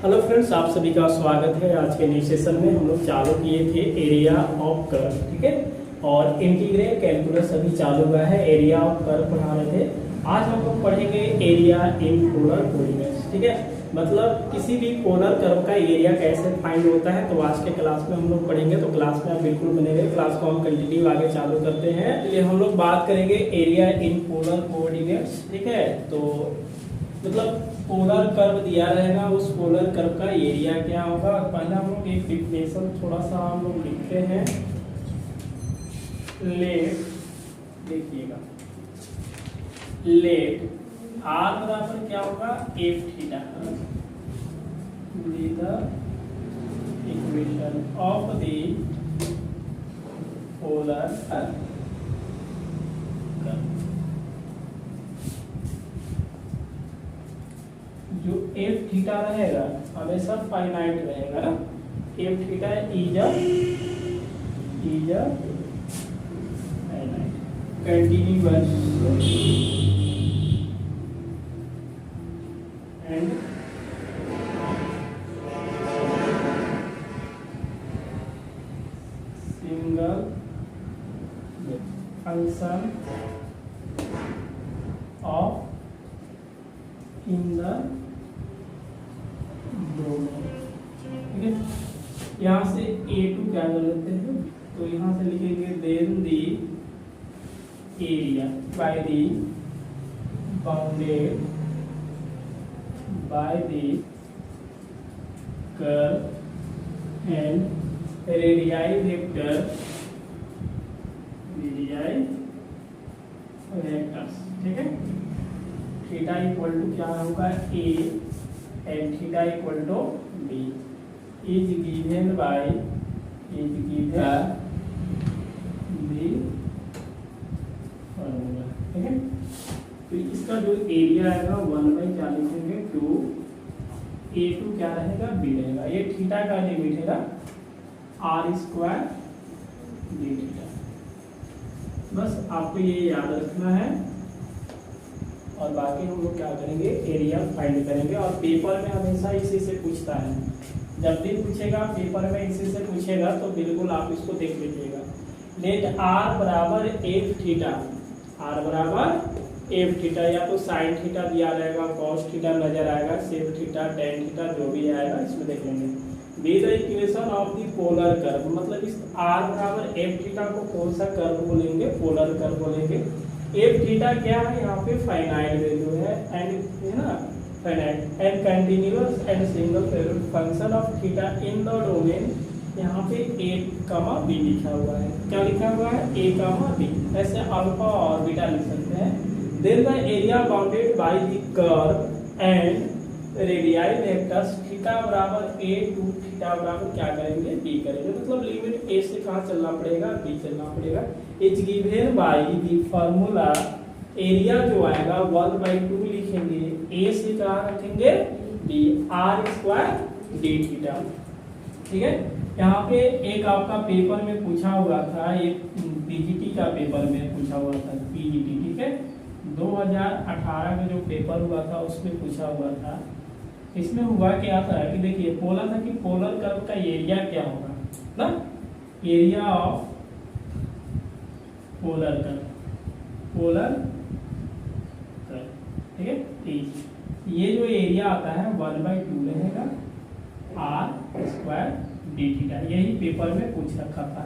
Hello friends, आप सभी का स्वागत है। आज के नए सेशन में हम लोग चालू किए थे एरिया ऑफ कर्व, ठीक है। और इंटीग्रल कैलकुलस अभी चालू हुआ है, एरिया ऑफ कर्व पढ़ा रहे थे। आज हम लोग पढ़ेंगे एरिया इन पोलर कोऑर्डिनेट्स, ठीक है। मतलब किसी भी पोलर कर्व का एरिया कैसे फाइंड होता है, तो आज के क्लास में हम लोग पढ़ेंगे। तो क्लास में आप बिल्कुल बने रहे, क्लास को हम कंटिन्यू आगे चालू करते हैं। ये हम लोग बात करेंगे एरिया इन पोलर कोऑर्डिनेट्स, ठीक है। तो मतलब पोलर कर्व दिया रहेगा, उस पोलर कर्व का एरिया क्या होगा। पहले हम लोग एक डिफिनेशन थोड़ा सा हम लोग लिखते हैं। लेट, देखिएगा, लेट आर बराबर क्या होगा, F theta. The equation of the polar curve. जो एफ थीटा रहेगा हमेशा फाइनाइट रहेगा ना। F theta is a finite continuous and single function of in the domain, ठीक है। यहाँ से A2 क्या कर लेते हैं, तो यहाँ से लिखेंगे then the area by the bounded by the curve and radii vectors, ठीक है। थीटा इक्वल टू क्या होगा, A and theta equal to B is given by the formula, ठीक है। तो इसका जो एरिया आएगा 1 क्या लिखेंगे, 2 A2 क्या रहेगा, बी रहेगा। ये थीटा का लिमिट है आर स्क्वायर डी थीटा। बस आपको ये याद रखना है और बाकी हम लोग क्या करेंगे, एरिया फाइंड करेंगे। और पेपर में हमेशा इसी से पूछता है, जब भी पूछेगा पेपर में इसी से पूछेगा, तो बिल्कुल आप इसको देख लीजिएगा। लेट आर बराबर एफ थीटा, आर बराबर एफ थीटा, या तो साइन थीटा दिया रहेगा, कॉस थीटा नजर आएगा, सेक थीटा, टेन थीटा, जो भी आएगा इसमें देख लेंगे। Be the equation of the polar curve, मतलब इस आर बराबर एफ थीटा को कौन सा कर्व बोलेंगे, पोलर कर्व बोलेंगे। एफ थीटा क्या है, यहाँ पे फाइनाइट वैल्यू है एंड, है ना, finite and continuous and single function of theta in the domain. यहाँ पे ए कामा बी लिखा हुआ है, क्या लिखा हुआ है, ए कामा बी। ऐसे अल्फा और बीटा लिख सकते हैं। Then the area bounded by the curve and radii vectors, theta बराबर ए टू थीटा बराबर क्या करेंगे, बी करेंगे। मतलब लिमिट ए से कहाँ चलना पड़ेगा, बी चलना पड़ेगा। Is given by the formula, area जो आएगा 1/2 लिखेंगे, ए से कहाँ रखेंगे, B, R square D theta, ठीक है। यहाँ पे एक आपका पेपर में पूछा हुआ था, एक पीजीटी का पेपर में पूछा हुआ था, पीजीटी, ठीक है। 2018 में जो पेपर हुआ था उसमें पूछा हुआ था। इसमें हुआ क्या था कि देखिए, बोला था कि पोलर कर्व का एरिया क्या होगा ना, area of polar curve, polar curve, ठीक है। ये जो एरिया आता है 1/2 रहेगा आर स्क्वायर डी थीटा, यही पेपर में पूछ रखा था।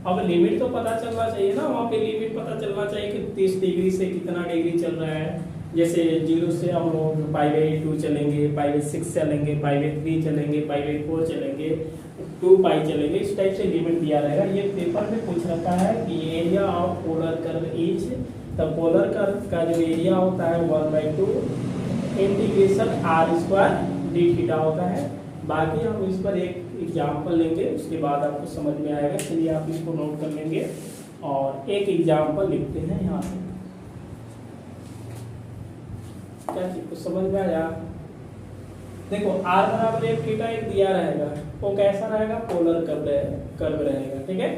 अब लिमिट तो पता चलना चाहिए ना, वहाँ पे लिमिट पता चलना चाहिए कि 30 डिग्री से कितना डिग्री चल रहा है। जैसे 0 से हम लोग π/2 चलेंगे, π/6 चलेंगे, π/3 चलेंगे, π/4 चलेंगे, 2π चलेंगे, इस टाइप से लिमिट दिया रहेगा। ये पेपर में पूछ रखा है कि area of polar curve is, the polar curve का जो एरिया होता है 1/2 integration R square D theta होता है। बाकी हम इस पर एक एग्जाम्पल लेंगे, उसके बाद आपको समझ में आएगा। चलिए आप इसको नोट कर लेंगे और एक एग्जाम्पल लिखते हैं यहाँ से। क्या चीज को समझ में आया, देखो आर बराबर एफ थीटा एक दिया रहेगा, वो कैसा रहेगा, पोलर कर्व रहेगा, ठीक है।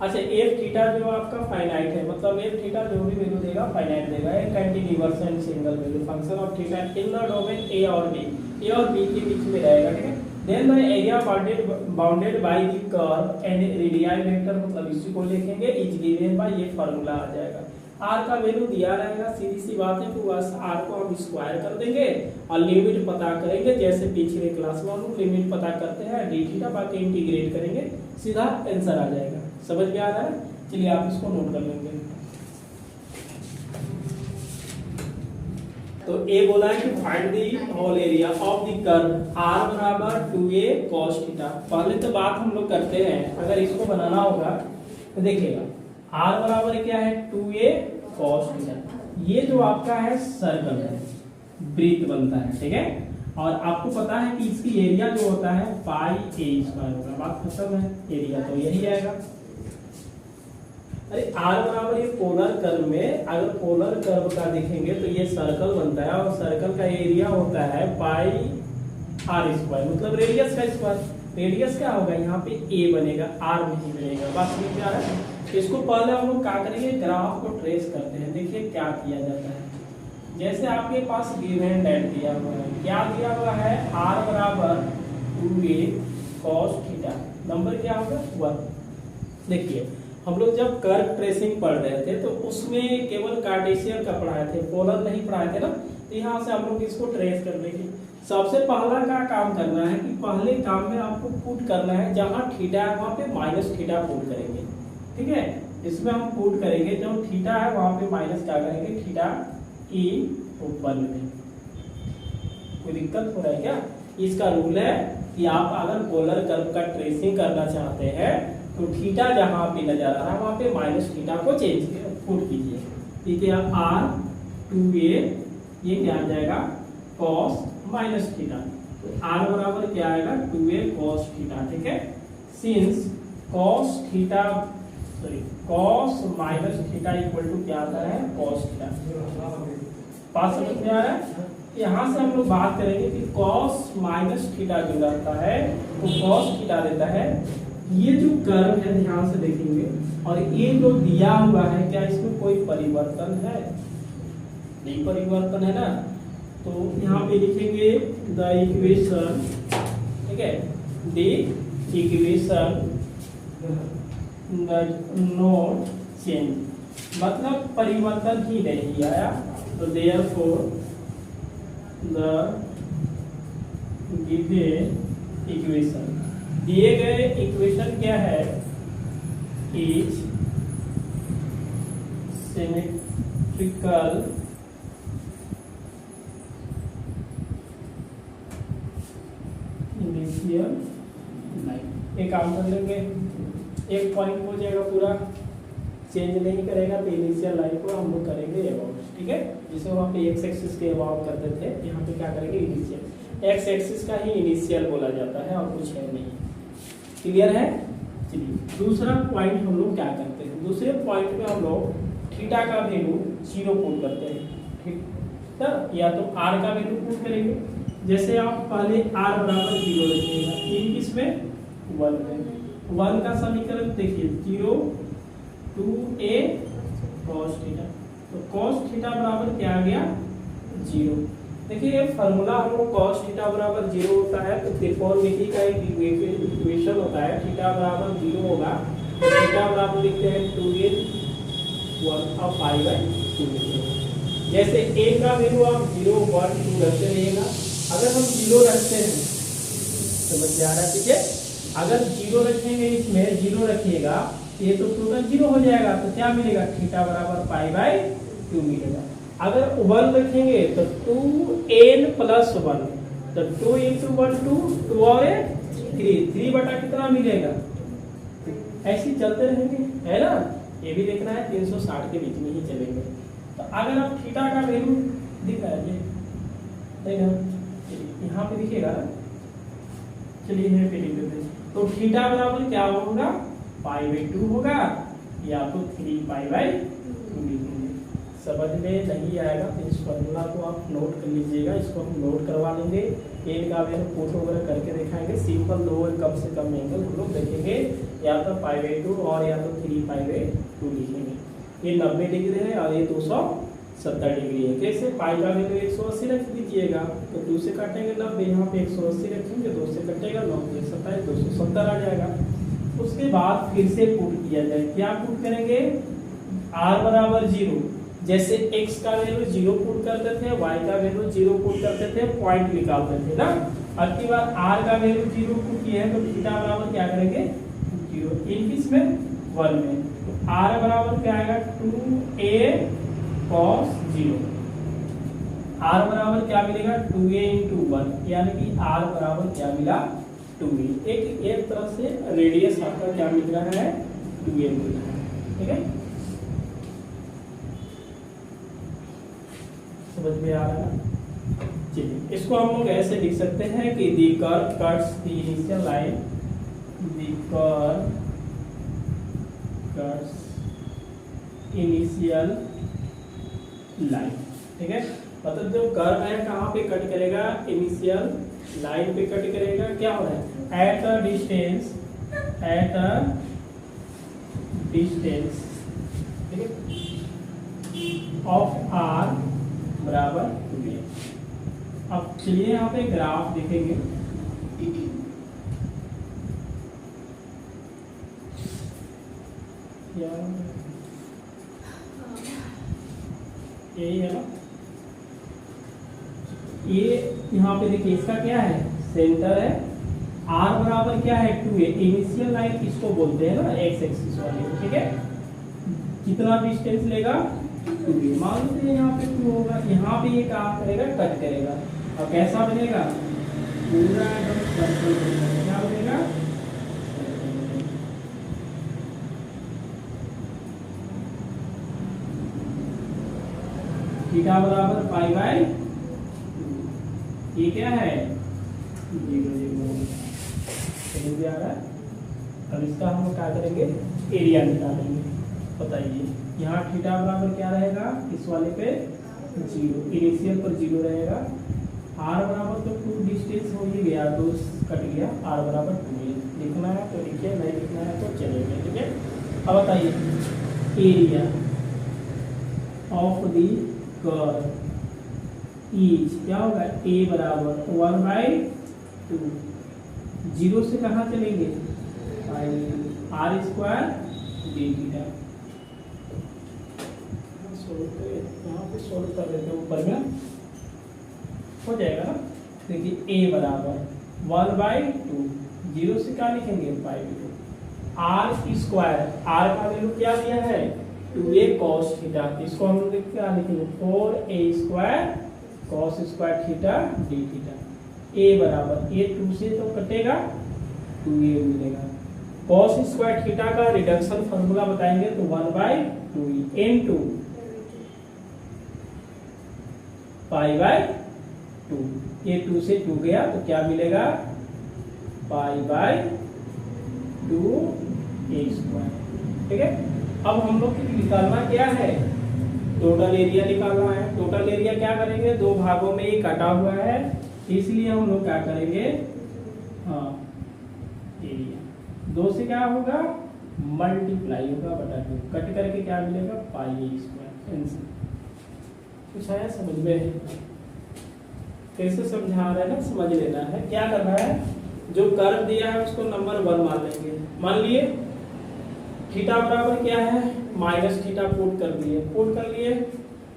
अच्छा एफ थीटा जो आपका फाइनाइट है, मतलब एफ थीटा जो भी वैल्यू देगा फाइनाइट देगा, एक continuous and single value function of theta in the domain a और बी। ए और बी के बीच में रहेगा, ठीक है। Then the area bounded by the curve and radius vector, मतलब इसी को लिखेंगे इज गिवन बाय, ये फार्मूला आ जाएगा। आर का वैल्यू दिया रहेगा, सीधी सी बात है, तो बस आर को हम स्क्वायर कर देंगे और लिमिट पता करेंगे, जैसे पिछले क्लास में हम लोग लिमिट पता करते हैं डी थीटा, बाकी इंटीग्रेट करेंगे, सीधा आंसर आ जाएगा। समझ में आ रहा है? चलिए आप इसको नोट कर लेंगे। तो ए बोला है कि find the whole area of the curve R बराबर 2a cos थीटा। पहले तो बात हम लोग करते हैं, अगर इसको बनाना होगा तो देखिएगा आर बराबर क्या है 2a cos थीटा। ये जो आपका है सर्कल है, वृत्त बनता है, ठीक है। और आपको पता है कि इसकी एरिया जो होता है पाई ए स्क्वायर होगा। बात खत्म है, एरिया तो यही आएगा। अरे आर बराबर ये पोलर कर्व में, अगर पोलर कर्व का देखेंगे तो ये सर्कल बनता है और सर्कल का एरिया होता है पाई आर स्क्वायर, मतलब रेडियस का स्क्वायर। रेडियस क्या होगा, यहाँ पे ए बनेगा, आर नहीं बनेगा। बात समझ में आ रहा है? इसको पहले हम लोग क्या करेंगे, ग्राफ को ट्रेस करते हैं। देखिए क्या किया जाता है, जैसे आपके पास गिवन डेट दिया हुआ है, क्या दिया हुआ है, आर बराबर 2a cos थीटा, नंबर क्या होगा 1। देखिए हम लोग जब कर्व ट्रेसिंग पढ़ रहे थे तो उसमें केवल कार्टेशियन का पढ़ाए थे, पोलर नहीं पढ़ाए थे ना। तो यहाँ से हम लोग इसको ट्रेस कर लेंगे। सबसे पहला का काम करना है कि पहले काम में आपको पुट करना है, जहाँ थीटा है वहाँ पे माइनस थीटा पुट करेंगे, ठीक है। इसमें हम पुट करेंगे, जब थीटा है वहाँ पे माइनस क्या करेंगे, थीटा ई ऊपर में। कोई दिक्कत हो रहा है क्या? इसका रूल है कि आप अगर पोलर कर्व का ट्रेसिंग करना चाहते हैं तो थीटा जहां पे नजर आ रहा है वहां पे माइनस थीटा को चेंज पुट कीजिए, ठीक है। आर 2a ये क्या आ जाएगा cos माइनस थीटा, तो आर बराबर क्या आएगा 2a cos थीटा, ठीक है। Since cos theta cos minus theta equal to क्या आता है cos थीटा। बात समझ में आ रहा है? यहाँ से हम लोग बात करेंगे कि cos माइनस थीटा जो रहता है वो cos थीटा देता है। ये जो कर्व है ध्यान से देखेंगे, और ये जो दिया हुआ है, क्या इसमें कोई परिवर्तन है? नहीं परिवर्तन है ना। तो यहाँ पे लिखेंगे द इक्वेशन, ठीक है, द इक्वेशन नॉट चेंज, मतलब परिवर्तन ही नहीं आया। तो देयरफॉर द गिवन इक्वेशन, दिए गए इक्वेशन क्या है, इज सिमेट्रिकल इनिशियल लाइन। एक काम कर लेंगे, एक पॉइंट हो जाएगा, पूरा चेंज नहीं करेगा, तो इनिशियल लाइन को हम लोग करेंगे अबाउट, ठीक है। जिसे वहाँ पे एक्स एक्सिस के अबाउट करते थे, यहाँ पे क्या करेंगे इनिशियल। एक्स एक्सिस का ही इनिशियल बोला जाता है और कुछ है नहीं। क्लियर है? चलिए दूसरा पॉइंट हम लोग क्या करते हैं, दूसरे पॉइंट में हम लोग थीटा का वैल्यू 0 पुट करते हैं, ठीक है। या तो आर का वैल्यू पुट करेंगे, जैसे आप पहले आर बराबर 0 रखिएगा, इन किसमें 1 में। 1 का समीकरण देखिए 0 2a cos थीटा, तो cos थीटा बराबर क्या आ गया 0। देखिए फॉर्मूला हम लोग cos थीटा बराबर 0 होता है, तो त्रिकोणमिति का एक इक्वेशन होता है, थीटा बराबर 0 होगा, तो थीटा बराबर लिखते हैं 2a 1 और पाई बाय 2। जैसे a का वैल्यू आप 0 1 2 रखते रहिएगा। अगर हम 0 रखते हैं, समझ में आ रहा है, ठीक है। अगर 0 रखेंगे, इसमें 0 रखिएगा, ये तो टोटल 0 हो जाएगा, तो क्या मिलेगा, थीटा बराबर पाई बाय 2 मिलेगा। अगर 1 रखेंगे तो 2n प्लस 1, तो 2 इंटू 1 2 और 3 बटा कितना मिलेगा, ऐसे ही चलते रहेंगे, है ना। ये भी देखना है 360 के बीच में ही चलेंगे। तो अगर आप थीटा का वैल्यू दिख रहा है, यहाँ पे दिखेगा ना, चलिए यहाँ पे लिख देते हैं। तो थीटा बराबर क्या होगा, पाई बाय 2 होगा, या तो 3 पाई बाय 2 लिखेंगे। समझ में नहीं आएगा तो इस फॉर्मूला को आप नोट कर लीजिएगा, इसको हम नोट करवा लेंगे। एन का वैल्यू फोटो वगैरह करके दिखाएंगे, सिंपल 2 कम से कम एंगल हम लोग देखेंगे, या तो पाई बाय 2 और या तो 3 पाई बाय 2 लिखेंगे। ये 90 डिग्री है और ये 200 70 डिग्री है। कैसे? पाई का वैल्यू 180 रख दीजिएगा, तो 2 से काटेंगे 90, यहाँ पे 180 रखेंगे, 2 से कटेगा 9 से 27, 270 आ जाएगा। उसके बाद फिर से पुट किया जाए, क्या पुट करेंगे? r बराबर 0, जैसे x का वैल्यू 0 पुट करते थे, y का वैल्यू 0 पुट करते थे, पॉइंट निकालते थे ना। अब की बार r का वैल्यू 0 पुट किया है तो थीटा बराबर क्या करेंगे? 0, इन किसमें? 1 में। तो r बराबर क्या आएगा? 2a cos 0। r बराबर क्या मिलेगा? 2a into 1, यानी कि r बराबर क्या मिला? 2a। एक तरह से रेडियस आपका क्या मिल रहा है? 2a मिल रहा है। ठीक है, समझ में आ रहा है? चलिए, इसको हम लोग ऐसे लिख सकते हैं कि दी curve cuts the initial line, the curve cuts initial line. ठीक है, मतलब जो कर्व है कहाँ पे कट करेगा? इनिशियल लाइन पे कट करेगा। क्या हो रहा है? At a distance, at a distance, ठीक है, ऑफ आर बराबर 2a। अब चलिए यहाँ पे ग्राफ देखेंगे। यही है ना, ये यहाँ पे देखिए, इसका क्या है? सेंटर है। r बराबर क्या है? 2a। इनिशियल लाइन किसको बोलते हैं ना? x एक्सिस वाली। ठीक है, कितना डिस्टेंस लेगा? 2a। मान लीजिए यहाँ पे 2 होगा, यहाँ पे ये क्या करेगा? कट करेगा। अब कैसा बनेगा? पूरा एकदम सर्कल बनेगा। क्या बनेगा? थीटा बराबर पाई बाय 2। ये क्या है? 0 समझ आ रहा है? अब इसका हम क्या करेंगे? एरिया निकालेंगे। बताइए, यहाँ थीटा बराबर क्या रहेगा? इस वाले पे 0, इनिशियल पर 0 रहेगा। r बराबर तो 2 डिस्टेंस हो ही गया, 2 कट गया, r बराबर 2a। लिखना है तो लिखिए, नहीं लिखना है तो चलेगा। ठीक है, अब बताइए area of the curve is क्या होगा? a बराबर 1/2। 0 से कहाँ चलेंगे? r square D theta. यहाँ पे सोल्व कर देते हैं, ऊपर में हो जाएगा ना। देखिए a बराबर 1/2, 0 से क्या लिखेंगे? Pi by 2। r square, r का वैल्यू क्या दिया है? 2a cos theta. इसको हम लोग क्या लिखेंगे? 4a square cos square theta d theta. a बराबर, ये 2 से तो कटेगा, 2a मिलेगा। cos स्क्वायर थीटा का रिडक्शन फॉर्मूला बताएंगे तो 1/2 इनटू पाई बाय 2। ये 2 से 2 गया तो क्या मिलेगा? Pi by 2a square. ठीक है, अब हम लोग को निकालना क्या है? टोटल एरिया निकालना है। टोटल एरिया क्या करेंगे? 2 भागों में ये कटा हुआ है, इसलिए हम लोग क्या करेंगे? हाँ, एरिया 2 से क्या होगा? मल्टीप्लाई होगा बटा 2, कट करके क्या मिलेगा? पाई a स्क्वायर। आंसर कुछ आया समझ में? कैसे समझा रहा है ना, समझ लेना है। क्या करना है? जो कर्व दिया है उसको नंबर 1 मान लेंगे। मान लिए थीटा बराबर क्या है? माइनस थीटा पुट कर दिए, पुट कर लिए।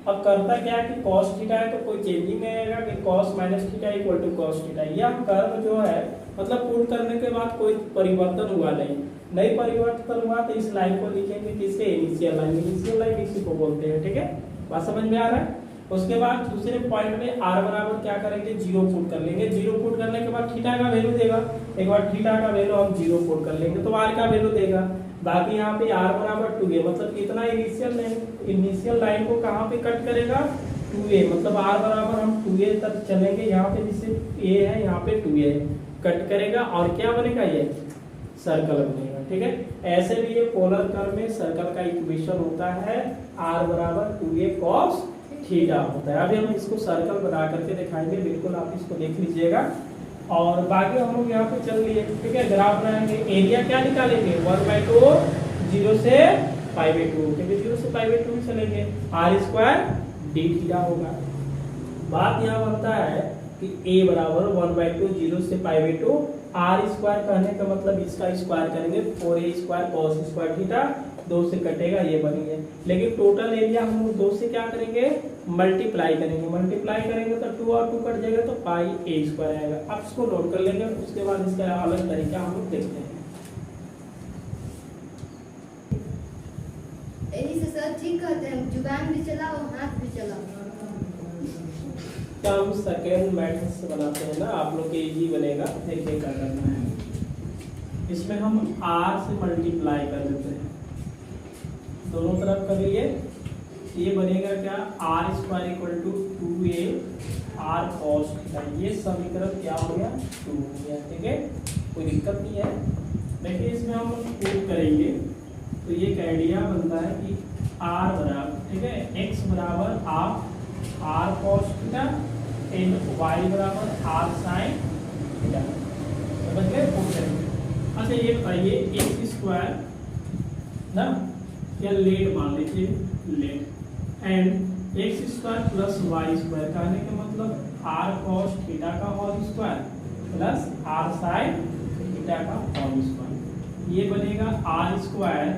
अब करता क्या है कि cos थीटा है तो कोई चेंजिंग नहीं आएगा कि cos minus theta equal to cos theta. यह कर्व जो है मतलब पुट करने के बाद कोई परिवर्तन हुआ नहीं परिवर्तन हुआ तो इस लाइन को लिखेंगे किसके? Initial line. इनिशियल लाइन इसी को बोलते हैं। ठीक है, बात समझ में आ रहा है? उसके बाद दूसरे पॉइंट में r बराबर क्या करेंगे? 0 पुट कर लेंगे। 0 पुट करने के बाद थीटा का वैल्यू देगा। एक बार थीटा का वैल्यू हम 0 पुट कर लेंगे तो r का वैल्यू देगा। बाकी यहाँ पे r बराबर 2a, मतलब कितना? इनिशियल लाइन को कहाँ पे कट करेगा? 2a, मतलब r बराबर हम 2a तक चलेंगे। यहाँ पे जिससे a है, यहाँ पे 2a कट करेगा और क्या बनेगा? ये सर्कल बनेगा। ठीक है, ऐसे भी ये पोलर कर्व में सर्कल का इक्वेशन होता है, r बराबर 2a cos थीटा होता है। अभी हम इसको सर्कल बना करके दिखाएंगे, बिल्कुल आप इसको देख लीजिएगा। और बाकी हम लोग यहाँ पे चल लिए। ठीक है, ग्राफ बनाएंगे। एरिया क्या निकालेंगे? 1/2, 0 से पाई बाय 2, क्योंकि 0 से पाई बाय 2 चलेंगे। r स्क्वायर डी थीटा होगा। बात यहाँ बनता है कि a बराबर 1/2 0 से π/2 r स्क्वायर कहने का मतलब इसका स्क्वायर करेंगे 4a square cos square theta, 2 से कटेगा ये बन गया। लेकिन टोटल एरिया हम लोग 2 से क्या करेंगे मल्टीप्लाई करेंगे तो 2 और 2 कट जाएगा तो पाई a स्क्वायर आएगा। अब इसको नोट कर लेंगे, उसके बाद इसका अलग तरीका हम लोग देखते हैं। सर ठीक कहते हैं, जुबान भी चलाओ हाथ भी चलाओ। हम सेकेंड मेथड से बनाते हैं ना, आप लोग के इजी बनेगा। देखिए क्या करना है, इसमें हम r से मल्टीप्लाई कर देते हैं दोनों तरफ कर लिए। ये बनेगा क्या r square equal to 2a r cos theta. ये समीकरण क्या हो गया 2 हो गया। ठीक है, कोई दिक्कत नहीं है। देखिए इसमें हम प्रूव करेंगे तो ये एक आइडिया बनता है कि r बराबर, ठीक है, x बराबर half r cos theta and y बराबर r sin थीटा। समझ गए? प्रूव करेंगे। अच्छा ये बताइए x स्क्वायर ना, या लेट मान लीजिए let, and X square plus Y square कहने का मतलब r cos थीटा का whole square plus r sin theta का होल स्क्वायर। ये बनेगा r square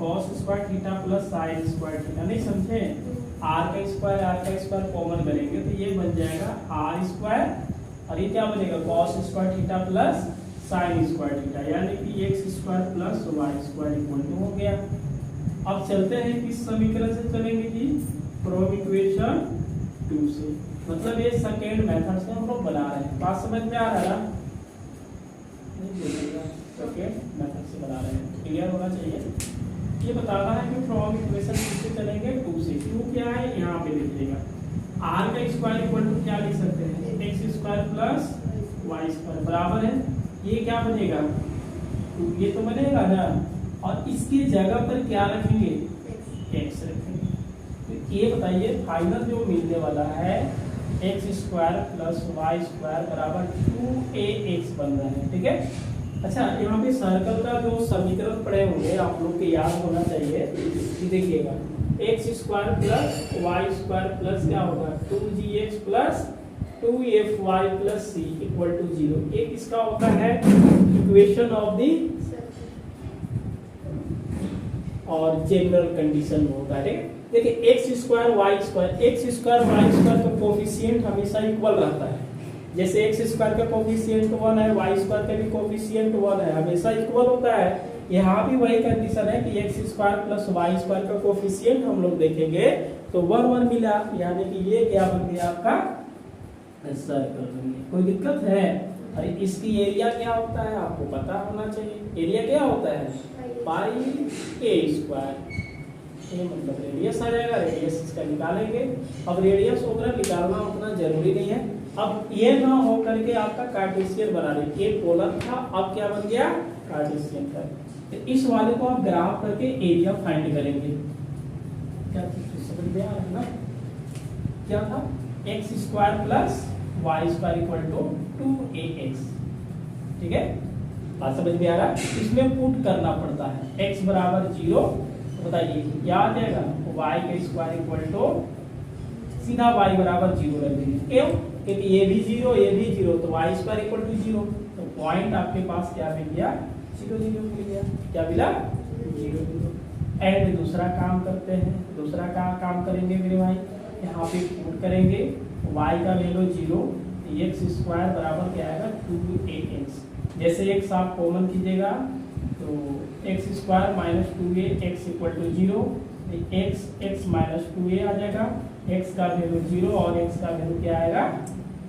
cos square theta plus sin square theta. नहीं समझे? r का स्क्वायर कॉमन करेंगे तो ये बन जाएगा r स्क्वायर, और ये क्या बनेगा cos square theta plus sin square theta, यानी कि x square plus Y square equal to हो गया। अब चलते हैं किस समीकरण से चलेंगे जी, फ्रॉम इक्वेशन 2 से, मतलब ये सेकेंड मेथड से हम लोग बना रहे हैं। बात समझ में आ रहा है? सेकेंड मेथड से बना रहे हैं, क्लियर होना चाहिए। ये बताना है कि फ्रॉम इक्वेशन 2 से चलेंगे 2 से। 2 क्या है यहाँ पे लिखिएगा, r का स्क्वायर इक्वल टू क्या लिख सकते हैं x square plus Y square बराबर है, ये क्या बनेगा 2, ये तो बनेगा ना, और इसकी जगह पर क्या रखेंगे x रखेंगे। तो ये बताइए फाइनल जो मिलने वाला है x square plus Y square बराबर 2ax बन रहा है। ठीक है, अच्छा यहाँ पे सर्कल का जो समीकरण पड़े होंगे आप लोग के याद होना चाहिए। देखिएगा X square plus Y square plus क्या होगा 2gx plus 2fy plus c equal to 0। ये किसका होता है इक्वेशन ऑफ दी और जनरल कंडीशन होता है। देखिए एक्स स्क्वायर वाई स्क्वायर का कोफिशिएंट हमेशा इक्वल रहता है। जैसे एक्स स्क्वायर का कोफिशिएंट 1 है, वाई स्क्वायर का भी कोफिशिएंट 1 है, हमेशा इक्वल होता है। यहाँ भी वही कंडीशन है कि X square plus Y square का कोफिशिएंट हम लोग देखेंगे तो 1 मिला, यानी कि ये क्या बन गया आपका सर्कल बन गया। कोई दिक्कत है? अरे इसकी एरिया क्या होता है आपको पता होना चाहिए। एरिया क्या होता है पाई a स्क्वायर, ये मतलब रेडियस आ जाएगा, रेडियस इसका निकालेंगे। अब रेडियस वगैरह निकालना उतना जरूरी नहीं है। अब ये ना हो करके आपका कार्टेशियन बना लेंगे, एक पोलर था अब क्या बन गया कार्टेशियन का। तो इस वाले को आप ग्राफ करके एरिया फाइंड करेंगे। क्या समझ में आ रहा है ना? क्या था X square plus Y square equal to 2ax। ठीक है, बात समझ में आ रहा है? इसमें पुट करना पड़ता है x बराबर 0, बताइए क्या आ जाएगा y का स्क्वायर इक्वल टू सीधा y बराबर 0 रख देंगे। क्यों? क्योंकि ये भी 0 ये भी 0 तो y स्क्वायर इक्वल टू 0। तो पॉइंट आपके पास क्या मिल गया 0 0 मिल गया। क्या मिला 0 0। एंड दूसरा काम करते हैं, दूसरा काम करेंगे मेरे भाई, यहाँ पे पुट करेंगे y का वैल्यू 0, x स्क्वायर बराबर क्या आएगा 2ax। जैसे x आप कॉमन कीजिएगा तो x square minus 2ax equal to 0, x minus 2a आ जाएगा, x का वैल्यू 0 और x का वैल्यू क्या आएगा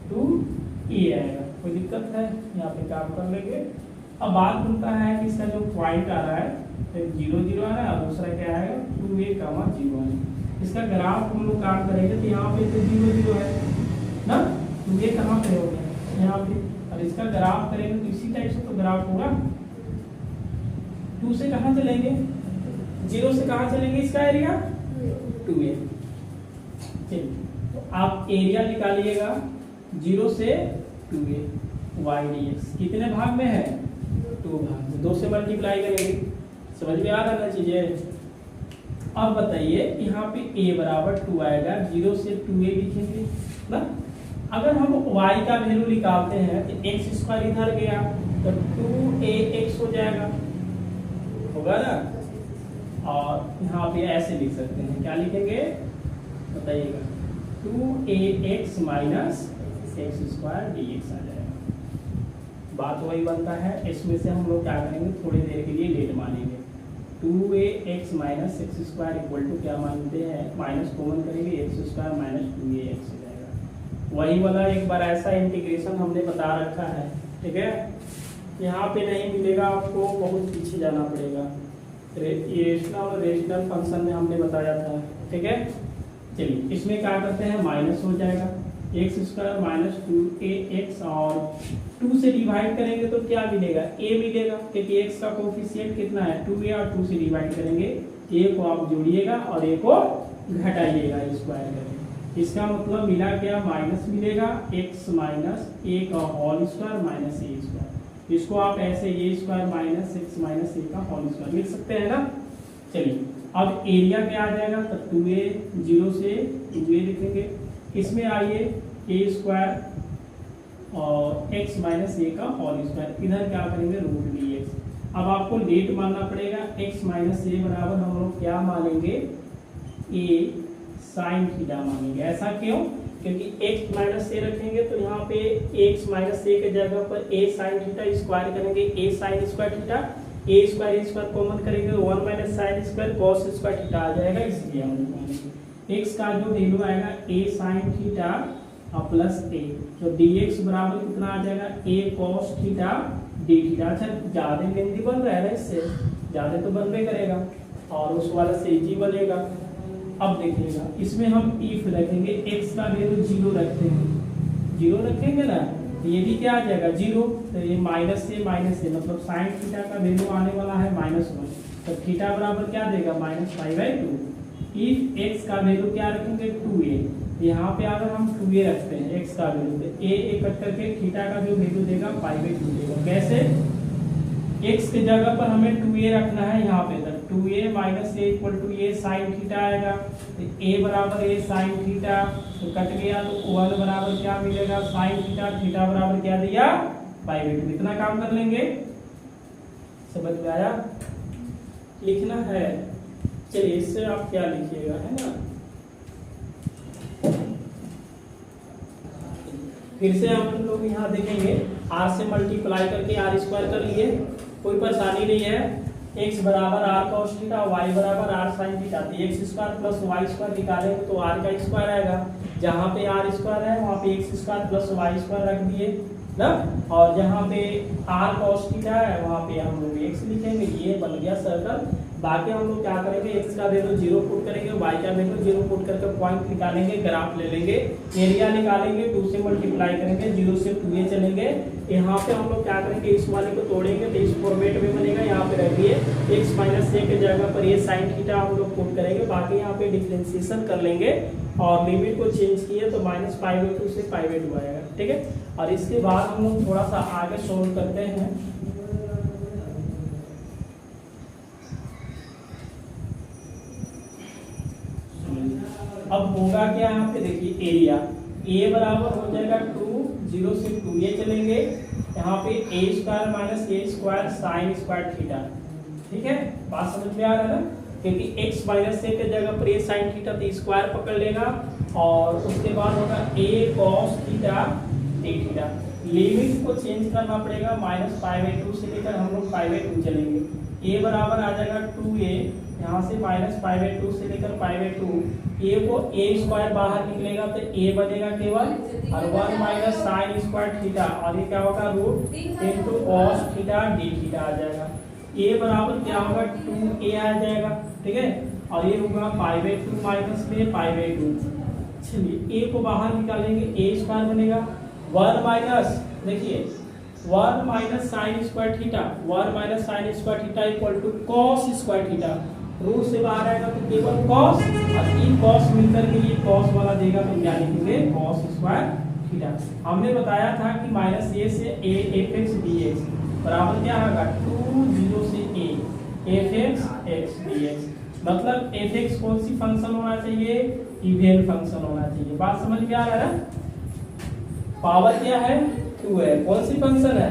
2a आएगा। कोई दिक्कत है? यहाँ पे काम कर लेंगे। अब बात बनता है कि इसका जो पॉइंट आ रहा है 0 0 आ रहा है और दूसरा क्या आएगा 2a 0 है। इसका ग्राफ हम लोग काम करेंगे तो यहाँ पे तो 0 0 है ना, 2a कहाँ पे हो गया यहाँ पे, और इसका ग्राफ करेंगे तो इसी टाइप से तो ग्राफ होगा। 2 से कहाँ चलेंगे 0 से कहाँ चलेंगे, इसका एरिया 2a। तो आप एरिया निकालिएगा 0 से 2a y dx कितने भाग में है 2 भाग में, 2 से मल्टीप्लाई करेंगे। समझ में आ रहा है चीजें? अब बताइए यहाँ पे a बराबर 2 आएगा, 0 से 2a लिखेंगे ना। अगर हम y का वैल्यू निकालते हैं तो एक्स स्क्वायर इधर गया तो 2ax हो जाएगा, होगा ना। और यहाँ पे ऐसे लिख सकते हैं, क्या लिखेंगे बताइएगा, 2ax minus X square dx आ जाएगा। बात वही बनता है। इसमें से हम लोग क्या करेंगे, थोड़ी देर के लिए लेट मानेंगे। 2ax minus X square equal to क्या मानते हैं, माइनस कॉमन करेंगे, एक्स स्क्वायर माइनस 2ax हो जाएगा। वही वाला एक बार ऐसा इंटीग्रेशन हमने बता रखा है, ठीक है। यहाँ पे नहीं मिलेगा आपको, बहुत पीछे जाना पड़ेगा। रेशनल और रेशनल फंक्शन में हमने बताया था, ठीक है। चलिए इसमें क्या करते हैं, माइनस हो जाएगा, एक्स स्क्वायर माइनस 2ax और 2 से डिवाइड करेंगे तो क्या मिलेगा, a मिलेगा, क्योंकि x का कोफिशिएंट कितना है 2a, और 2 से डिवाइड करेंगे a को आप जोड़िएगा और a को घटाइएगा स्क्वायर करेंगे। इसका मतलब मिला क्या, माइनस मिलेगा, x माइनस a का होल स्क्वायर माइनस a स्क्वायर। इसको आप ऐसे a square minus x minus a का होल स्क्वायर लिख सकते हैं ना। चलिए अब एरिया क्या आ जाएगा, तो 2a, 0 से 2a लिखेंगे। इसमें आइए a स्क्वायर और x माइनस a का होल स्क्वायर, इधर क्या करेंगे रूट dx। अब आपको लेट मानना पड़ेगा, x माइनस a बराबर हम लोग क्या मानेंगे, a साइन थीटा मानेंगे। ऐसा क्यों, क्योंकि x माइनस a रखेंगे तो यहाँ पे x माइनस a के जगह पर a साइन थीटा स्क्वायर करेंगे, a sine square theta, a square common करेंगे, 1 minus sine square cos square theta आ जाएगा। इसलिए हम मानेंगे x का जो वैल्यू आएगा a sine theta plus a, तो dx बराबर कितना आ जाएगा, a cos theta d theta. अच्छा ज्यादा लेंदी बन रहा है ना, इससे ज्यादा तो बनबे करेगा और उस वाला से जी बनेगा। अब देखिएगा इसमें हम इफ रखेंगे, x का वैल्यू 0 रखते हैं, 0 रखेंगे ना तो ये भी क्या आ जाएगा 0, तो ये माइनस से मतलब साइन थीटा का वैल्यू आने वाला है -1, तो थीटा बराबर क्या देगा -π/2। इफ x का वैल्यू क्या रखेंगे 2a, यहाँ पे अगर हम 2a रखते हैं x का वैल्यू, तो a कट करके थीटा का जो वैल्यू देगा π/2 देगा। कैसे, x के जगह पर हमें 2a रखना है यहाँ पे, तो 2a minus a equal to a sine theta आएगा, तो a बराबर a साइन थीटा, तो कट गया तो 1 बराबर क्या मिलेगा साइन थीटा, थीटा बराबर क्या दिया π/2। इतना काम कर लेंगे, समझ में आया, लिखना है। चलिए इससे आप क्या लिखिएगा, है ना, फिर से हम लोग यहाँ देखेंगे, r से मल्टीप्लाई करके r स्क्वायर कर लिए, कोई परेशानी नहीं है। x बराबर r cos थीटा, y बराबर r sin थीटा, तो x square plus y square निकालेंगे तो r का स्क्वायर आएगा। जहाँ पे r स्क्वायर है वहाँ पे x square plus y square रख दिए ना, और जहाँ पे r cos थीटा है वहाँ पे हम लोग x लिखेंगे, ये बन गया सर्कल। बाकी हम लोग क्या करेंगे, x का वैल्यू 0 पुट करेंगे, y का वैल्यू 0 पुट करके पॉइंट निकालेंगे, ग्राफ ले लेंगे, एरिया निकालेंगे, 2 से मल्टीप्लाई करेंगे, 0 से 2a चलेंगे। यहाँ पे हम लोग क्या करेंगे, इस वाले को तोड़ेंगे तो इस फॉर्मेट में बनेगा। यहाँ पे रखिए x माइनस a के जगह पर ये साइन थीटा हम लोग पुट करेंगे, बाकी यहाँ पे डिफरेंशिएशन कर लेंगे और लिमिट को चेंज किए तो -π/2 से π/2 आएगा, ठीक है। और इसके बाद हम लोग थोड़ा सा आगे सोल्व करते हैं। अब होगा क्या, यहाँ पे देखिए एरिया a बराबर हो जाएगा 2, 0 से 2a चलेंगे, यहाँ पे a square minus a square sine square theta, ठीक है। बात समझ में आ रहा है ना, क्योंकि x माइनस a के जगह पर a साइन थीटा तो स्क्वायर पकड़ लेगा, और उसके बाद होगा a cos theta d theta. Limit को चेंज करना पड़ेगा, -π/2 से लेकर हम लोग π/2 चलेंगे। a बराबर आ जाएगा 2a, यहाँ से -π/2 से लेकर π/2, a को a स्क्वायर बाहर निकलेगा तो a बनेगा केवल, और 1 माइनस साइन स्क्वायर थीटा, और ये क्या होगा root into cos theta d theta आ जाएगा। a बराबर क्या होगा 2a आ जाएगा, ठीक है, और ये होगा π/2 माइनस में π/2। चलिए a को बाहर निकालेंगे, a स्क्वायर बनेगा, 1 माइनस देखिए 1 minus sine square theta, 1 minus sine square theta equal to cos square theta, root से बाहर आएगा तो केवल कॉस, और ई कॉस मिलकर के ये कॉस वाला देगा तो क्या लिखेंगे कॉस स्क्वायर थीटा। हमने बताया था कि -a से a fx dx बराबर क्या होगा 2, 0 से a fx x dx। मतलब एफ एक्स कौन सी फंक्शन होना चाहिए, इवन फंक्शन होना चाहिए। बात समझ में आ रहा है ना? पावर क्या है, 2 है, कौन सी फंक्शन है,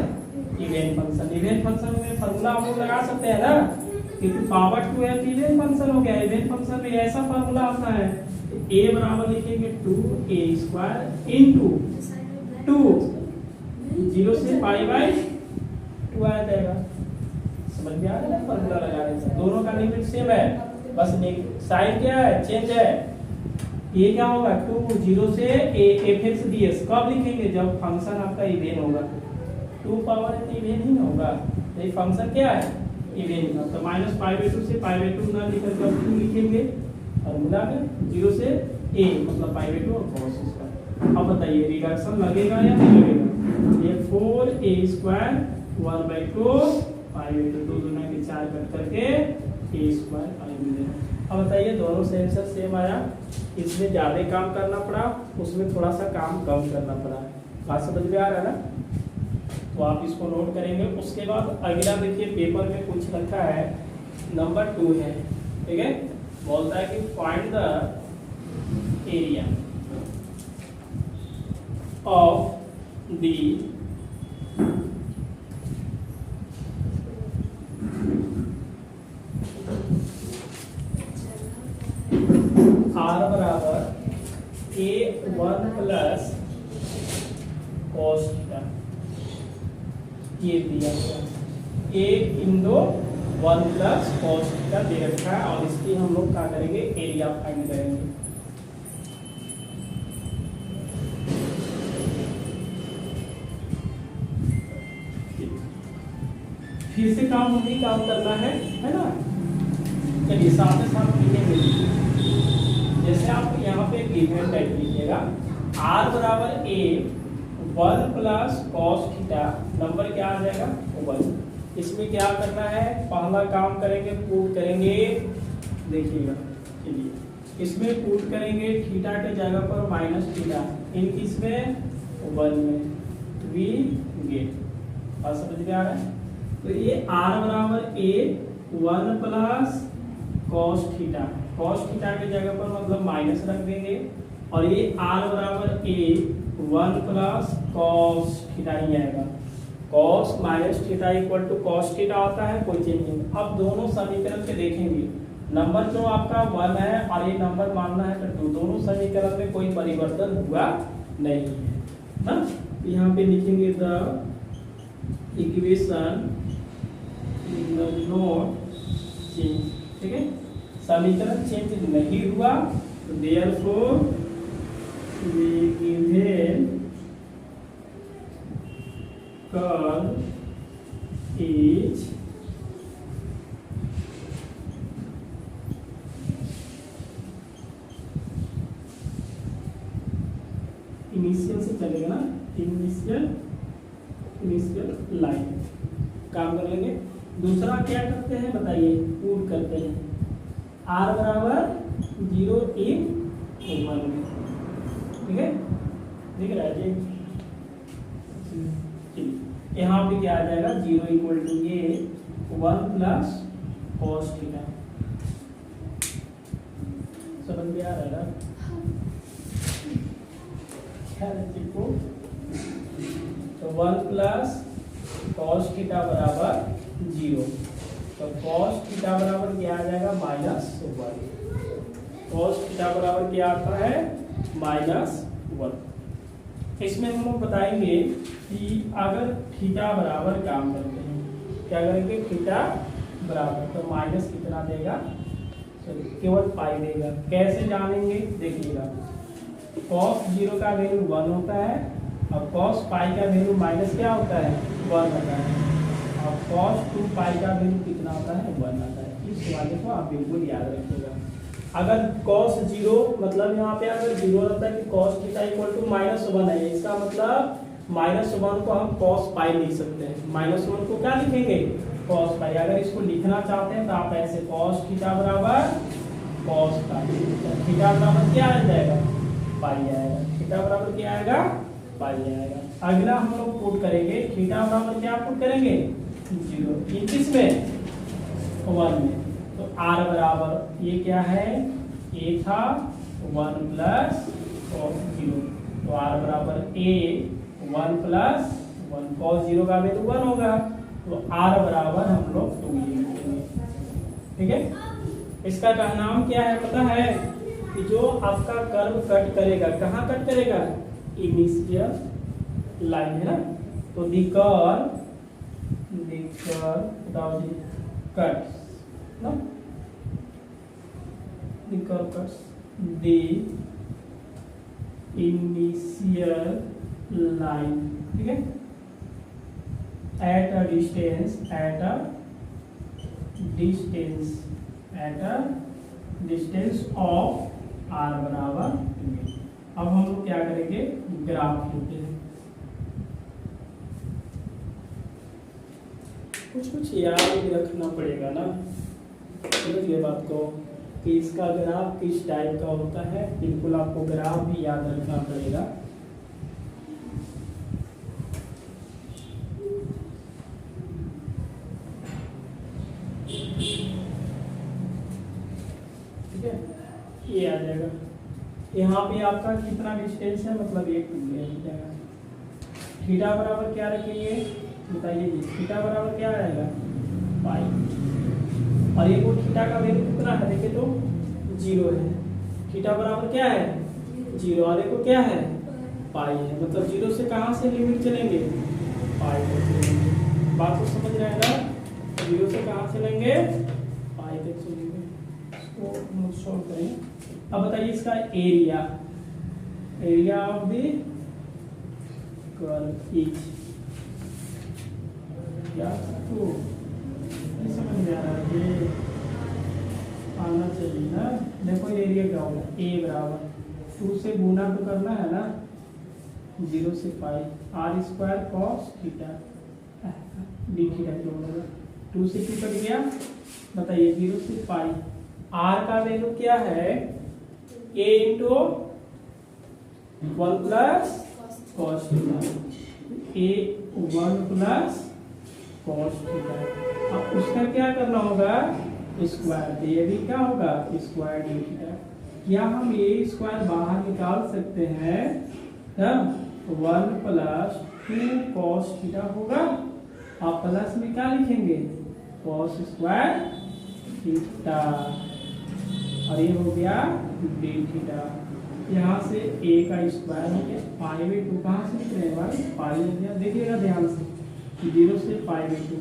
इवन फंक्शन। इवन फंक्शन में फॉर्मूला हम लोग लगा सकते हैं ना, क्योंकि पावर 2 है तो इवन फंक्शन हो गया। इवन फंक्शन में ऐसा फॉर्मूला आता है, a बराबर लिखेंगे 2a² इनटू 2 0 से पाई बाई 2 आ जाएगा। समझ में आ रहा है ना? फॉर्मूला लगाने से दोनों का लिमिट सेम है, बस साइन क्या है, चेंज है। ये क्या होगा, 2 0 से a f x ds। कब लिखेंगे, जब फंक्शन आपका इवन होगा। 2 पावर है तो इवन ही होगा, तो ये फंक्शन क्या है, इवन का। तो -π/2 से π/2 ना लिखकर के 2 लिखेंगे फॉर्मूला में, 0 से a मतलब π/2 और cos स्क्वायर। अब बताइए रिडक्शन लगेगा या नहीं लगेगा? ये 4a² 1/2 π/2, 2 दूना के 4 कट करके a² मिलेगा। अब बताइए दोनों से आंसर सेम आया, इसमें ज्यादा काम करना पड़ा, उसमें थोड़ा सा काम कम करना पड़ा। बात समझ में आ रहा है ना? तो आप इसको नोट करेंगे। उसके बाद अगला देखिए पेपर में कुछ रखा है, नंबर 2 है, ठीक है। बोलता है कि find the area of the r बराबर a1 प्लस cos थीटा, ये दिया गया a into 1 plus cos theta दे रखा है, और इसकी हम लोग क्या करेंगे, एरिया फाइंड करेंगे। फिर से काम वही काम करना है ना? चलिए साथ में साथ लिखेंगे। जैसे आप यहाँ पे गिवन टाइप लीजिएगा, r बराबर a1 plus cos theta, number क्या आ जाएगा 1। इसमें क्या करना है, पहला काम करेंगे, पुट करेंगे, देखिएगा। चलिए इसमें पुट करेंगे थीटा के जगह पर माइनस थीटा, इन किसमें 1 में, वी गेट। बात समझ में आ रहा है? तो ये r बराबर a1 plus cos theta, cos theta के जगह पर मतलब माइनस रख देंगे, और ये r बराबर a1 प्लस cos थीटा ही आएगा। cos minus theta equal to cos theta होता है, कोई चेंज नहीं। अब दोनों समीकरण के देखेंगे, नंबर जो आपका 1 है और ये नंबर मानना है तो 2, दोनों समीकरण में कोई परिवर्तन हुआ नहीं है ना। यहाँ पे लिखेंगे द इक्वेशन नॉट चेंज, ठीक है। समीकरण चेंज नहीं हुआ, तो therefore given curve is initial से चलेगा ना, इनिशियल लाइन काम कर लेंगे। दूसरा क्या करते हैं बताइए, पुट करते हैं, r बराबर 0 1 1, ठीक है, दिख रहा है जी। यहाँ पे क्या आ जाएगा, 0 इक्वल टू ये 1 प्लस cos थीटा। समझ में आ रहा है ना? तो 1 प्लस cos थीटा बराबर 0, तो cos थीटा बराबर क्या आ जाएगा, -1। cos थीटा बराबर क्या आता है, -1। इसमें हम लोग बताएंगे कि अगर थीटा बराबर काम करते हैं, क्या करेंगे, थीटा बराबर, तो माइनस कितना देगा, केवल पाई देगा। कैसे जानेंगे, देखिएगा, cos 0 का वैल्यू 1 होता है, और cos पाई का वैल्यू माइनस क्या होता है, 1 होता है, और cos 2 पाई का वैल्यू कितना होता है, 1 आता है। इस वाले को आप बिल्कुल याद रखिएगा। अगर cos 0 मतलब यहाँ पे अगर 0 रहता है कि cos थीटा इक्वल टू -1 है, इसका मतलब -1 को हम cos पाई लिख सकते हैं। -1 को क्या लिखेंगे, cos पाई। अगर इसको लिखना चाहते हैं तो आप ऐसे cos थीटा बराबर cos पाई, थीटा बराबर क्या आ जाएगा, पाई आएगा। थीटा बराबर क्या आएगा, पाई आएगा। अगला हम लोग पुट करेंगे, थीटा बराबर क्या पुट करेंगे, 0, किस में 1 में, तो आर बराबर ये क्या है, ए था 1 प्लस कॉस 0, तो आर बराबर ए 1 प्लस 1, कॉस 0 का वैल्यू 1 होगा, तो आर बराबर हम लोग 2 लिखेंगे। ठीक है, इसका नाम क्या है पता है, कि जो आपका कर्व कट करेगा, कहाँ कट करेगा, इनिशियल लाइन है ना, तो दी कर्व बताओ जी, कट ना, दी कर्व कट्स दी इनिशियल लाइन, ठीक है, at a distance of r बराबर 2। अब हम लोग क्या करेंगे, ग्राफ लेते हैं, कुछ याद भी रखना पड़ेगा ना, समझ गए बात को, कि इसका ग्राफ किस टाइप का होता है, बिल्कुल आपको ग्राफ भी याद रखना पड़ेगा। ठीक है, ये आ जाएगा, यहाँ पे आपका कितना डिस्टेंस है, मतलब 1 हो जाएगा। थीटा बराबर क्या रखेंगे बताइए जी, थीटा बराबर क्या आएगा, पाई, और ये को थीटा का वैल्यू कितना है देखिए तो 0 है, थीटा बराबर क्या है 0, और ये को क्या है पाई है, मतलब 0 से कहाँ से लिमिट चलेंगे, पाई तक चलेंगे। बात को समझ रहे हैं ना, 0 से कहाँ से लेंगे, पाई तक चलेंगे। इसको हम सॉल्व करें। अब बताइए इसका area of the curve is क्या, तो नहीं समझ में आ रहा है, ये आना चाहिए ना। देखो एरिया क्या होगा, ए बराबर 2 से गुना तो करना है ना, 0 से pi, r square cos theta d theta जो होगा, 2 से 2 कट गया, बताइए 0 से पाई, आर का वैल्यू क्या है, ए इंटू 1 प्लस कॉस थीटा, ए 1 प्लस कॉस थीटा। अब उसका क्या करना होगा, स्क्वायर, तो ये भी क्या होगा स्क्वायर डी थीटा। क्या हम ए स्क्वायर बाहर निकाल सकते हैं, तब 1 प्लस 2 कॉस थीटा होगा, आप प्लस में क्या लिखेंगे कॉस स्क्वायर थीटा, और ये हो गया डी थीटा। यहाँ से a का स्क्वायर हो गया, पाई में 2 कहाँ से लिख रहे हैं भाई, पाई हो गया, देखिएगा ध्यान से 0 से पाई में 2।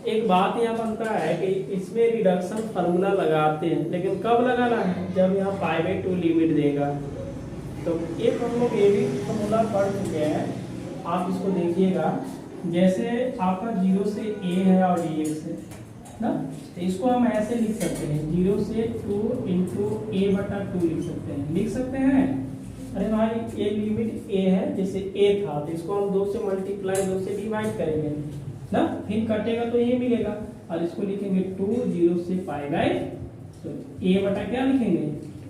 एक बात यहाँ बनता है कि इसमें रिडक्शन फार्मूला लगाते हैं, लेकिन कब लगाना है, जब यहाँ पाई में 2 लिमिट देगा। तो एक हम लोग ये भी फार्मूला पढ़ चुके हैं, आप इसको देखिएगा, जैसे आपका 0 से a है और dx है ना, तो इसको हम ऐसे लिख सकते हैं, 0 से 2 इंटू a बटा 2 लिख सकते हैं। अरे भाई ये लिमिट a है, जैसे a था तो इसको हम 2 से मल्टीप्लाई 2 से डिवाइड करेंगे ना, फिर कटेगा तो ये मिलेगा, और इसको लिखेंगे 2 0 से पाई बाई, तो a बटा क्या लिखेंगे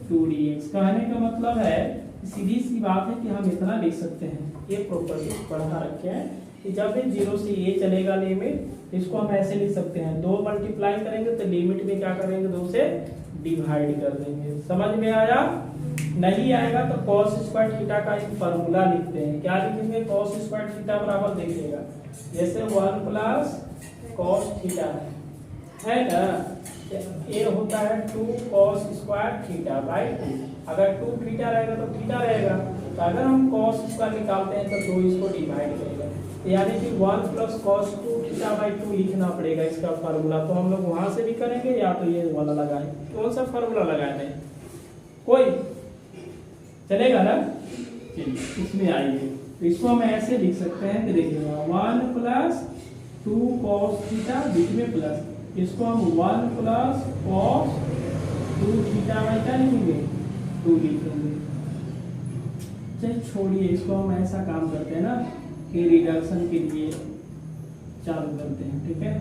2dx। कहने का मतलब है, सीधी सी बात है कि हम इतना लिख सकते हैं, ये प्रॉपर्टी पढ़ा रखे हैं कि जब भी 0 से a चलेगा लिमिट, इसको हम ऐसे लिख सकते हैं, 2 मल्टीप्लाई करेंगे तो लिमिट में क्या करेंगे 2 से डिवाइड कर देंगे। समझ में आया, नहीं आएगा तो cos स्क्वायर थीटा का एक फार्मूला लिखते हैं, क्या लिखेंगे cos स्क्वायर थीटा बराबर देखिएगा, जैसे 1 प्लस cos थीटा है ना, ये होता है 2 cos स्क्वायर थीटा बाई 2, अगर 2 थीटा रहेगा तो थीटा रहेगा, तो अगर हम cos स्क्वायर निकालते हैं तो 2 इसको डिवाइड करेगा, यानी कि 1 प्लस cos 2 थीटा बाई 2 लिखना पड़ेगा इसका फार्मूला। तो हम लोग वहां से भी करेंगे या तो ये वाला लगाएं, कौन सा फार्मूला लगाते हैं, कोई चलेगा ना, चलिए इसमें आइए, तो इसको हम ऐसे लिख सकते हैं कि देखिएगा 1 प्लस 2 cos थीटा, बीच में प्लस, इसको हम 1 प्लस cos 2 थीटा बाई क्या लिखेंगे 2 लिखेंगे। चलिए छोड़िए इसको, हम ऐसा काम करते हैं ना कि रिडक्शन के लिए चालू करते हैं, ठीक है,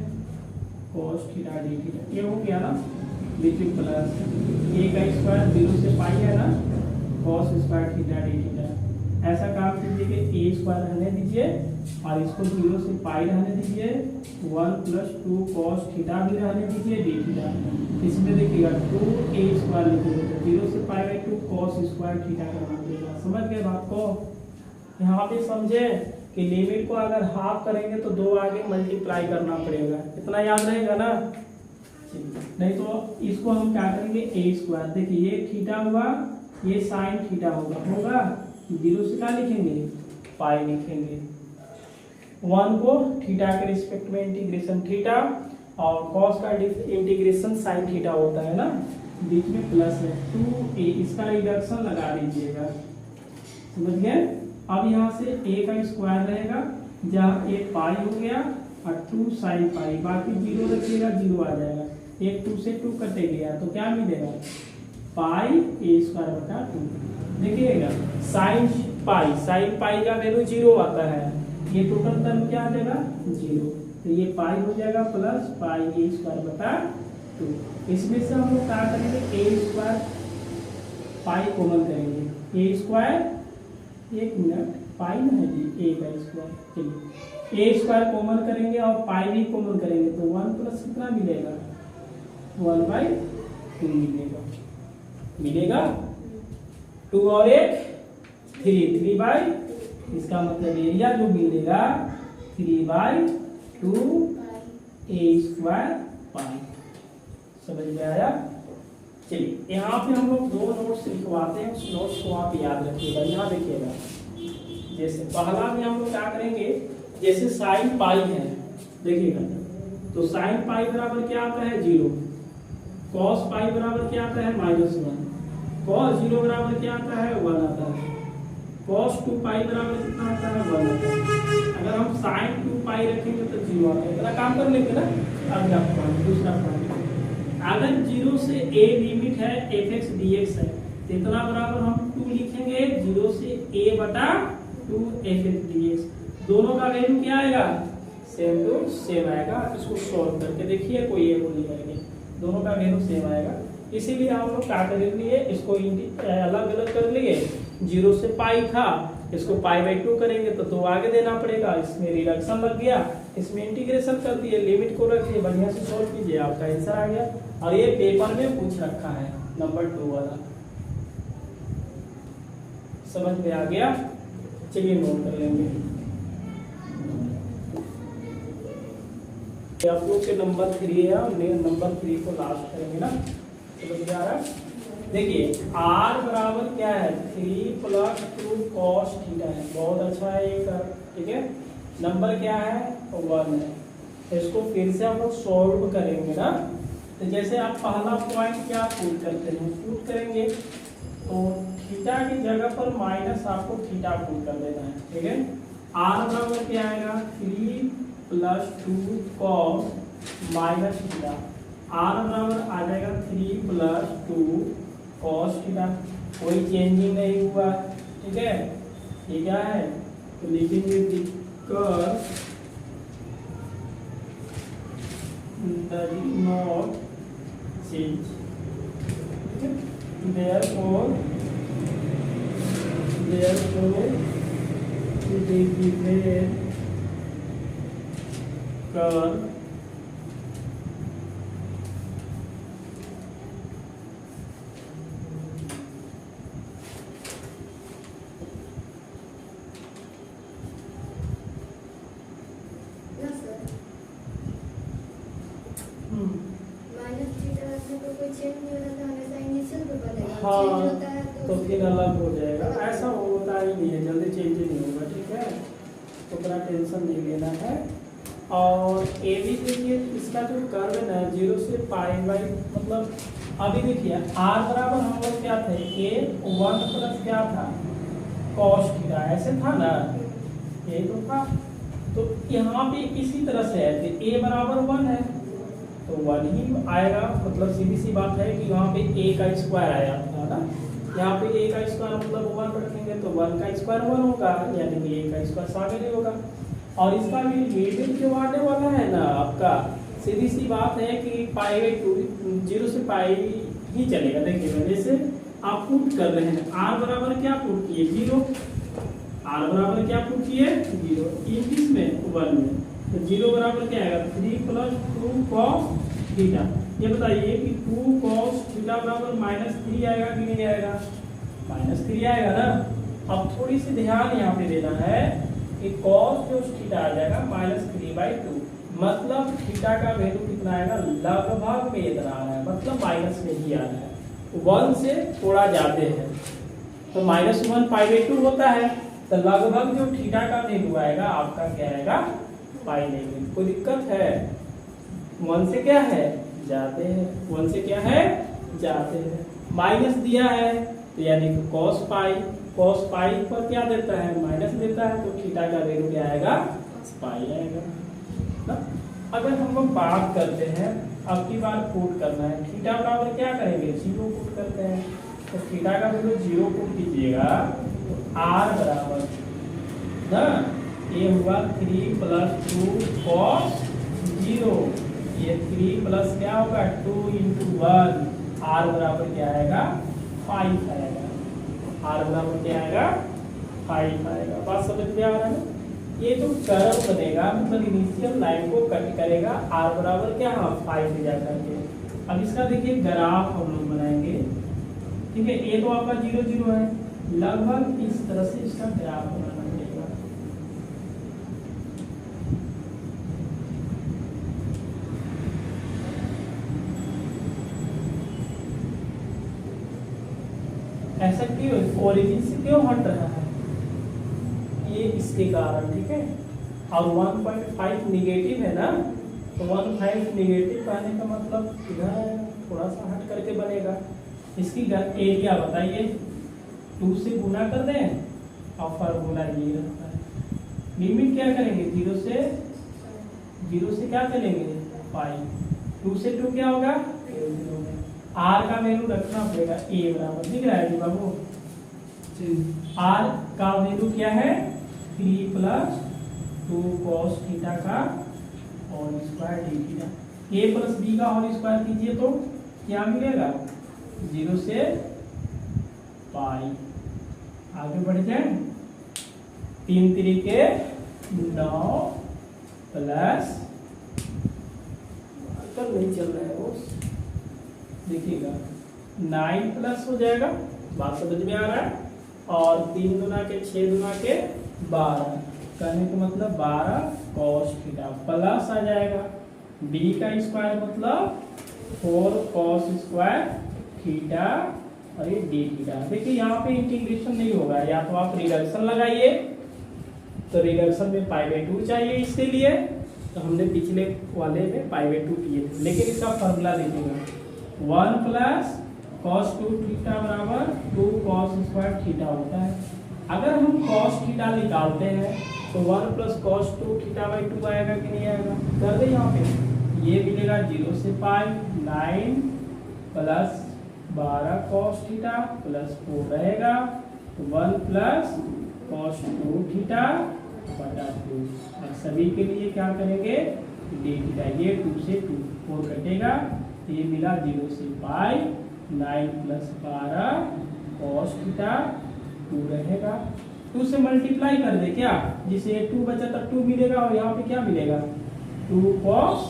cos थीटा डी थीटा, ये हो गया ना, बीच में प्लस a का स्क्वायर 0 से पाई है ना, cos square theta d theta. ऐसा काम कीजिए कि a स्क्वायर रहने दीजिए और इसको 0 से पाई रहने दीजिए, 1 प्लस 2 cos थीटा भी रहने दीजिए डी थीटा। इसमें देखिएगा 2a² लिखेंगे तो 0 से pi by 2 cos square theta करना पड़ेगा। समझ गए बात को? यहाँ पे समझे कि लिमिट को अगर हाफ करेंगे तो 2 आगे मल्टीप्लाई करना पड़ेगा। इतना याद रहेगा ना? नहीं तो इसको हम क्या करेंगे a²। देखिए ये थीटा हुआ, ये साइन थीटा होगा 0 से क्या लिखेंगे पाई लिखेंगे। 1 को थीटा के रिस्पेक्ट में इंटीग्रेशन थीटा और cos का इंटीग्रेशन साइन थीटा होता है ना, बीच में प्लस है 2a, इसका रिडक्शन लगा दीजिएगा। समझ गए? अब यहाँ से a का स्क्वायर रहेगा, जहाँ a पाई हो गया और 2 साइन पाई, बाकी 0 रखिएगा 0 आ जाएगा, 1 2 से 2 कटे गया तो क्या मिलेगा पाई a²/2। देखिएगा साइन पाई का वैल्यू 0 आता है, ये टोटल टर्म क्या आ जाएगा 0, तो ये पाई हो जाएगा प्लस पाई a²/2। इसमें से हम लोग क्या करेंगे a² पाई कॉमन करेंगे, a², एक मिनट पाई ना है जी, a का स्क्वायर, चलिए a² कॉमन करेंगे और पाई भी कॉमन करेंगे तो 1 प्लस कितना मिलेगा 1/2 मिलेगा 2 और 1 3 इसका मतलब एरिया जो मिलेगा 3/2 a² पाई। समझ में आया? चलिए यहाँ पे हम लोग 2 नोट्स लिखवाते हैं, उस नोट्स को आप याद रखिएगा। यहाँ देखिएगा, जैसे पहला में हम लोग क्या करेंगे, जैसे साइन पाई है देखिएगा, तो साइन पाई बराबर क्या आता है 0, कॉस पाई बराबर क्या आता है -1, कॉस 0 बराबर क्या आता है 1 आता है, कॉस 2 पाई बराबर कितना आता है 1 आता है। अगर हम साइन 2 पाई रखेंगे तो 0 आता है। इतना काम कर लेंगे ना। अगला पॉइंट, दूसरा पॉइंट, अगर 0 से a लिमिट है fx dx है तो इतना बराबर हम 2 लिखेंगे 0 से a/2 fx dx। दोनों का वैल्यू क्या आएगा सेम टू सेम आएगा। इसको सॉल्व करके देखिए, कोई ये नहीं करेंगे, दोनों का वैल्यू सेम आएगा। इसीलिए हम लोग क्या कर लिए, इसको अलग अलग कर लिए। 0 से पाई था, इसको π/2 करेंगे तो 2 आगे देना पड़ेगा, इसमें रिडक्शन लग गया, इसमें इंटीग्रेशन कर दिए, लिमिट को रखिए, बढ़िया से सॉल्व कीजिए, आपका आंसर आ गया। और ये पेपर में पूछ रखा है नंबर 2 वाला। समझ में आ गया? चलिए नोट कर लेंगे। आप लोग के नंबर 3 है और नंबर 3 को लास्ट करेंगे ना। समझ में आ रहा है? देखिए r बराबर क्या है 3 + 2 cos थीटा है, बहुत अच्छा है ये। ठीक है, नंबर क्या है 1 है। इसको फिर से हम लोग सॉल्व करेंगे ना। तो जैसे आप पहला पॉइंट क्या पुट करते हैं, पुट करेंगे तो थीटा की जगह पर माइनस आपको थीटा पुट कर देना है। ठीक है, r बराबर क्या आएगा 3 + 2 cos -थीटा, r बराबर आ जाएगा 3 + 2 cos थीटा, कोई चेंजिंग नहीं हुआ। ठीक है, ये क्या है तो लिखेंगे because does not change, therefore the given curve तो फिर अलग हो जाएगा, ऐसा होता ही नहीं है, जल्दी चेंज नहीं होगा। ठीक है, तो बड़ा टेंशन नहीं लेना है। और ए भी देखिए, इसका जो कर्व है ना 0 से पाई बाई, मतलब अभी देखिए r बराबर हम लोग क्या थे a 1 प्लस क्या था cos थीटा, ऐसे था ना, ये तो था। तो यहाँ पे इसी तरह से है, a बराबर 1 है तो 1 ही आएगा, मतलब सीधी सी बात है कि वहाँ पे a का स्क्वायर आया था ना, यहाँ पे a का स्क्वायर मतलब 1 रखेंगे तो 1 का स्क्वायर 1 होगा, यानी कि a का स्क्वायर सामने नहीं होगा। और इसका भी लिमिट जो आने वाला है ना आपका, सीधी सी बात है कि π/2 0 से पाई ही चलेगा। देखिएगा जैसे आप पुट कर रहे हैं, r बराबर क्या पुट किए 0, r बराबर क्या पुट किए 0, इंग्लिश में 1 में, तो 0 बराबर क्या आएगा 3 + 2 cos थीटा। ये बताइए कि 2 cos थीटा बराबर -3 आएगा कि नहीं आएगा? -3 आएगा ना। अब थोड़ी सी ध्यान यहाँ पे देना है कि cos जो थीटा आ जाएगा -3/2, मतलब थीटा का वैल्यू कितना आएगा? लगभग में इतना आ रहा है, मतलब माइनस में ही आ रहा है, 1 से थोड़ा ज्यादा है, तो -1 π/2 होता है, तो लगभग जो थीटा का वैल्यू आएगा आपका क्या आएगा? पाई नहीं। कोई दिक्कत है? 1 से क्या है? जाते हैं, 1 से क्या है? जाते हैं। माइनस दिया है तो यानी कि cos पाई पर क्या देता है? माइनस देता है, तो थीटा का वैल्यू क्या आएगा? पाई आएगा ना। अगर हम लोग बात करते हैं, अब की बार पुट करना है, थीटा बराबर क्या करेंगे? 0 पुट करते हैं, तो थीटा का वैल्यू 0 पुट कीजिएगा, तो r बराबर ना ये हुआ 3 + 2 cos 0, ये 3 प्लस क्या होगा? 2 × 1, r बराबर क्या आएगा? 5 आएगा। r बराबर क्या आएगा? 5 आएगा। बात समझ में आ रहा है ना? ये जो कर्व बनेगा, मतलब इनिशियल लाइन को कट करेगा, r बराबर क्या? 5 से जा करके। अब इसका देखिए ग्राफ हम लोग बनाएंगे, ठीक है। ये तो आपका 0 0 है, लगभग इस तरह से इसका ग्राफ बनाना पड़ेगा। ऐसा क्यों? ओरिजिन से क्यों हट रहा है? ये इसके कारण, ठीक है। और 1.5 निगेटिव है ना, तो 1.5 निगेटिव आने का मतलब इधर थोड़ा सा हट करके बनेगा। इसकी एरिया बताइए, 2 से गुना कर दें और फार्मूला ये रहता है। लिमिट क्या करेंगे? 0 से क्या चलेंगे? पाई। 2 से 2 क्या होगा? r का वैल्यू रखना पड़ेगा, a बराबर, दिख रहा है जी बाबू? r का वैल्यू क्या है? 3 + 2 cos थीटा का whole square d theta. a + b का होल स्क्वायर कीजिए तो क्या मिलेगा? 0 से पाई। आगे बढ़ जाए, 3 3 के 9 प्लस नहीं चल रहा है वो, देखिएगा 9 प्लस हो जाएगा। बात समझ में आ रहा है? और 3 दूना के 6 दूना के 12, कहने का मतलब 12 cos थीटा प्लस आ जाएगा b का स्क्वायर, मतलब 4 cos स्क्वायर थीटा और ये d थीटा। देखिए यहाँ पे इंटीग्रेशन नहीं होगा, या तो आप रिडक्शन लगाइए, तो रिडक्शन में π/2 चाहिए, इसके लिए तो हमने पिछले वाले में π/2 किए थे। लेकिन इसका फॉर्मूला देखिएगा, 1 + cos 2 थीटा बराबर 2 cos स्क्वायर थीटा होता है। अगर हम cos थीटा निकालते हैं तो 1 + cos 2 थीटा/2 आएगा कि नहीं आएगा? कर दे यहाँ पे, ये मिलेगा 0 से पाई, 9 + 12 cos थीटा प्लस 4 रहेगा, तो 1 + cos 2 थीटा बटा 2। और सभी के लिए क्या करेंगे? d थीटा, ये 2 से 2 4 कटेगा, ये मिला 0 से पाई, 9 + 12 cos थीटा 2 रहेगा। 2 से मल्टीप्लाई कर दे क्या, जिसे 2 बचा तब 2 मिलेगा, और यहाँ पे क्या मिलेगा? 2 cos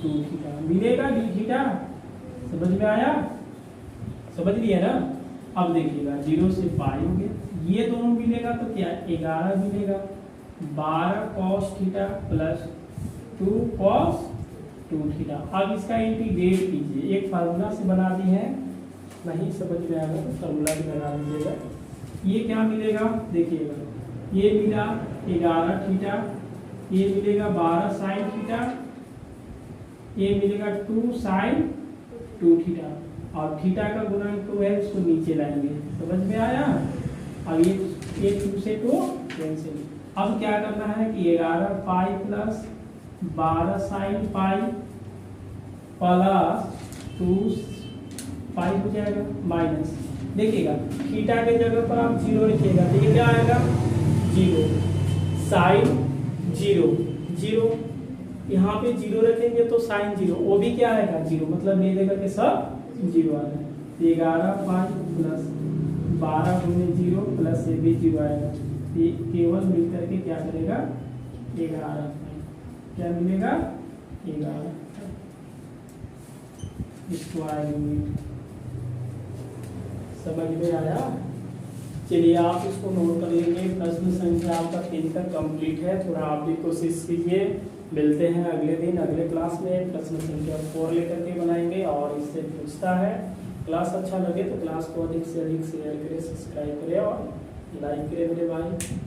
2 थीटा मिलेगा d थीटा। समझ में आया? समझ लिया ना? अब देखिएगा 0 से पाई हो गया, ये दोनों मिलेगा तो क्या? 11 मिलेगा, 12 cos theta plus 2 cos 2 theta. अब इसका इंटीग्रेट कीजिए, एक फार्मूला से बना दी है, नहीं समझ में आएगा तो फार्मूला भी बना दीजिएगा। ये क्या मिलेगा? देखिएगा, ये मिला 11 थीटा, ये मिलेगा 12 sin थीटा, ये मिलेगा 2 sin 2 थीटा, और थीटा का गुणांक 2 है, इसको नीचे लाएंगे। समझ में आया? अब ये 2 से 2 कैंसिल। अब क्या करना है कि 11 pi plus 12 sin pi plus 2 पाई हो जाएगा माइनस। देखिएगा थीटा के जगह पर आप 0 लिखिएगा, तो ये क्या आएगा? 0 sin 0 0, यहाँ पे 0 रखेंगे तो sin 0, वो भी क्या आएगा? 0, मतलब ले लेकर के सब 0 आ जाए। 11 पाई प्लस 12 × 0 प्लस ये भी 0 आएगा, ये केवल मिलकर के क्या करेगा? 11 क्या मिलेगा? 11। Square unit. समझ में आया? चलिए आप इसको नोट कर लेंगे। प्रश्न संख्या आपका 3 तक कंप्लीट है। थोड़ा आप भी कोशिश कीजिए। मिलते हैं अगले दिन अगले क्लास में। प्रश्न संख्या 4 लेकर के बनाएंगे और इससे पूछता है। क्लास अच्छा लगे तो क्लास को अधिक से अधिक शेयर करें, सब्सक्राइब करें और लाइक करें मेरे भाई।